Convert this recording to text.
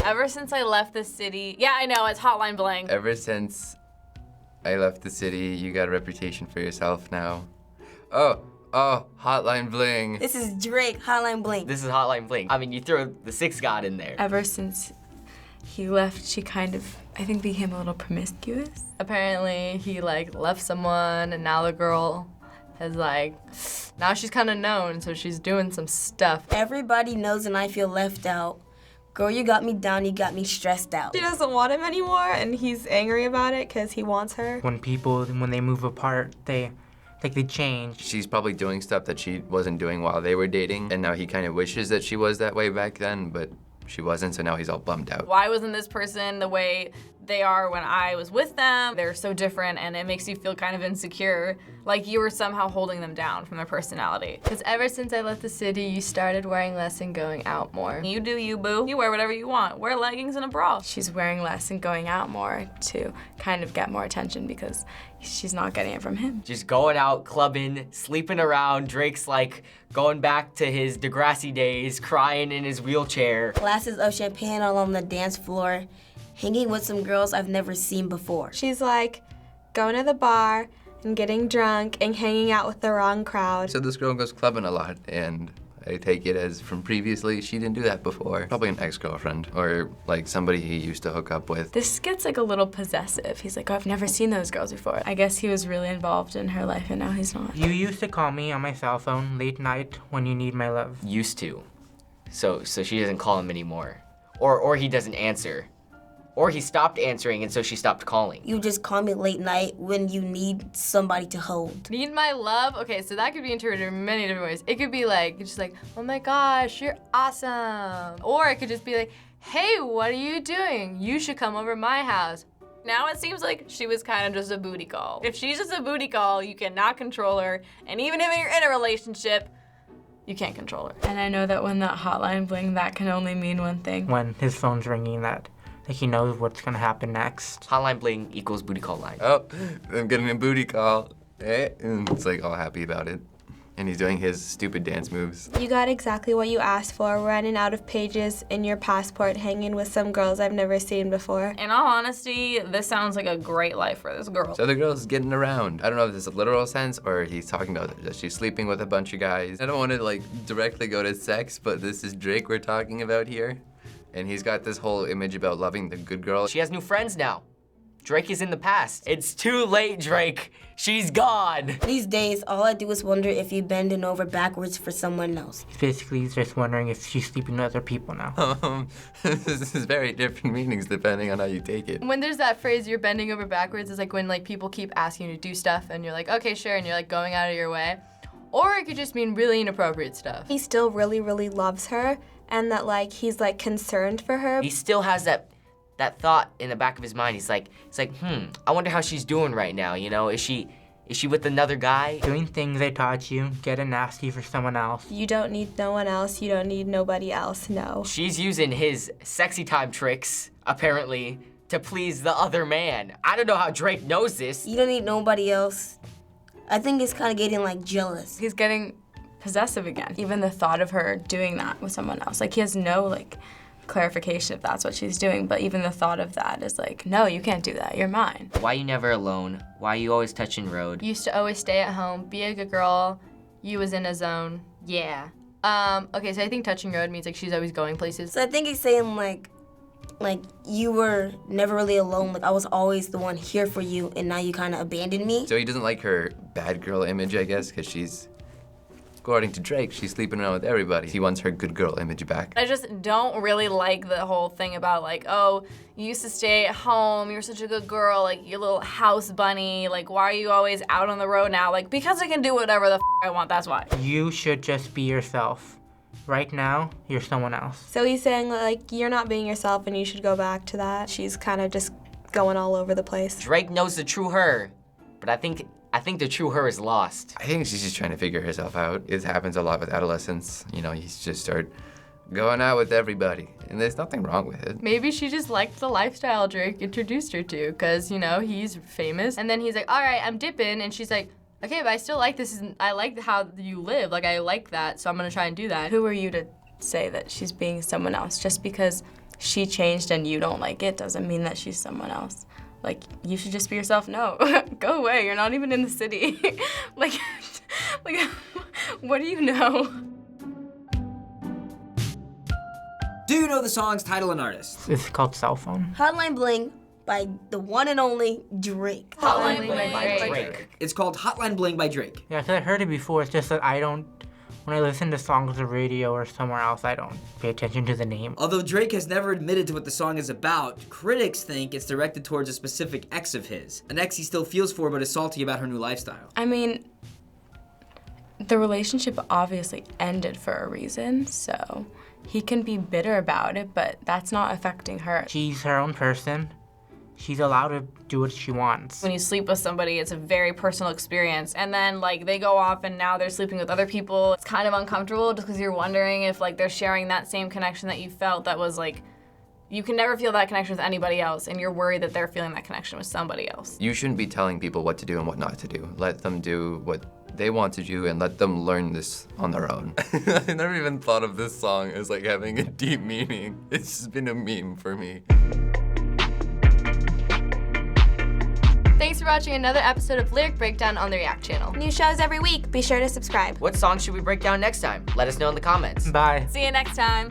Ever since I left the city. Yeah, I know, it's Hotline Bling. Ever since I left the city, you got a reputation for yourself now. Oh, Hotline Bling. This is Drake, Hotline Bling. This is Hotline Bling. I mean, you throw the 6 God in there. Ever since he left, she kind of, I think, became a little promiscuous. Apparently, he like left someone, and now the girl has like, now she's kind of known, so she's doing some stuff. Everybody knows and I feel left out. Girl, you got me down, you got me stressed out. She doesn't want him anymore, and he's angry about it because he wants her. When they move apart, they change. She's probably doing stuff that she wasn't doing while they were dating, and now he kind of wishes that she was that way back then, but she wasn't, so now he's all bummed out. Why wasn't this person the way they are when I was with them? They're so different, and it makes you feel kind of insecure, like you were somehow holding them down from their personality. Because ever since I left the city, you started wearing less and going out more. You do you, boo. You wear whatever you want. Wear leggings and a bra. She's wearing less and going out more to kind of get more attention because she's not getting it from him. Just going out, clubbing, sleeping around. Drake's like going back to his Degrassi days, crying in his wheelchair. Glasses of champagne all on the dance floor, hanging with some girls I've never seen before. She's like going to the bar and getting drunk and hanging out with the wrong crowd. So this girl goes clubbing a lot, and I take it as from previously, she didn't do that before. Probably an ex-girlfriend, or like somebody he used to hook up with. This gets like a little possessive. He's like, oh, I've never seen those girls before. I guess he was really involved in her life and now he's not. You used to call me on my cell phone late night when you need my love. Used to. So she doesn't call him anymore. Or he doesn't answer. Or he stopped answering, and so she stopped calling. You just call me late night when you need somebody to hold. Need my love? Okay, so that could be interpreted in many different ways. It could be like, just like, oh my gosh, you're awesome. Or it could just be like, hey, what are you doing? You should come over to my house. Now it seems like she was kind of just a booty call. If she's just a booty call, you cannot control her. And even if you're in a relationship, you can't control her. And I know that when that hotline bling, that can only mean one thing. When his phone's ringing, that he knows what's gonna happen next. Hotline bling equals booty call line. Oh, I'm getting a booty call. And it's like all happy about it. And he's doing his stupid dance moves. You got exactly what you asked for, running out of pages in your passport, hanging with some girls I've never seen before. In all honesty, this sounds like a great life for this girl. So the girl's getting around. I don't know if this is a literal sense or he's talking about that she's sleeping with a bunch of guys. I don't want to like directly go to sex, but this is Drake we're talking about here. And he's got this whole image about loving the good girl. She has new friends now. Drake is in the past. It's too late, Drake. She's gone. These days, all I do is wonder if you're bending over backwards for someone else. Basically, he's just wondering if she's sleeping with other people now. This is very different meanings depending on how you take it. When there's that phrase, you're bending over backwards, is like when like people keep asking you to do stuff and you're like, okay, sure, and you're like going out of your way. Or it could just mean really inappropriate stuff. He still really, really loves her, and that like he's like concerned for her. He still has that thought in the back of his mind. He's like, I wonder how she's doing right now, you know? Is she with another guy? Doing things they taught you, getting nasty for someone else. You don't need no one else, you don't need nobody else, no. She's using his sexy time tricks, apparently, to please the other man. I don't know how Drake knows this. You don't need nobody else. I think he's kind of getting like jealous. He's getting possessive again. Even the thought of her doing that with someone else. Like he has no like clarification if that's what she's doing, but even the thought of that is like, no, you can't do that, you're mine. Why you never alone? Why you always touching road? Used to always stay at home, be a good girl, you was in a zone, yeah. Okay, so I think touching road means like she's always going places. So I think he's saying like you were never really alone, like I was always the one here for you and now you kind of abandoned me. So he doesn't like her bad girl image, I guess, because she's, according to Drake, she's sleeping around with everybody. He wants her good girl image back. I just don't really like the whole thing about like, oh, you used to stay at home, you're such a good girl, like your little house bunny, like why are you always out on the road now? Like, because I can do whatever the I want, that's why. You should just be yourself. Right now, you're someone else. So he's saying like, you're not being yourself and you should go back to that. She's kind of just going all over the place. Drake knows the true her, but I think the true her is lost. I think she's just trying to figure herself out. It happens a lot with adolescents. You know, you just start going out with everybody, and there's nothing wrong with it. Maybe she just liked the lifestyle Drake introduced her to, because, you know, he's famous. And then he's like, all right, I'm dipping, and she's like, okay, but I still like this, I like how you live, like I like that, so I'm gonna try and do that. Who are you to say that she's being someone else just because she changed and you don't like it doesn't mean that she's someone else. Like, you should just be yourself. No, go away. You're not even in the city. like, what do you know? Do you know the song's title and artist? It's called Cell Phone. Hotline Bling by the one and only Drake. Hotline Bling by by Drake. It's called Hotline Bling by Drake. Yeah, 'cause I heard it before. It's just that when I listen to songs on the radio or somewhere else, I don't pay attention to the name. Although Drake has never admitted to what the song is about, critics think it's directed towards a specific ex of his. An ex he still feels for but is salty about her new lifestyle. I mean, the relationship obviously ended for a reason, so he can be bitter about it, but that's not affecting her. She's her own person. She's allowed to do what she wants. When you sleep with somebody, it's a very personal experience. And then like they go off and now they're sleeping with other people. It's kind of uncomfortable just because you're wondering if like they're sharing that same connection that you felt that was like, you can never feel that connection with anybody else and you're worried that they're feeling that connection with somebody else. You shouldn't be telling people what to do and what not to do. Let them do what they want to do and let them learn this on their own. I never even thought of this song as like having a deep meaning. It's just been a meme for me. Thanks for watching another episode of Lyric Breakdown on the React channel. New shows every week. Be sure to subscribe. What song should we break down next time? Let us know in the comments. Bye. See you next time.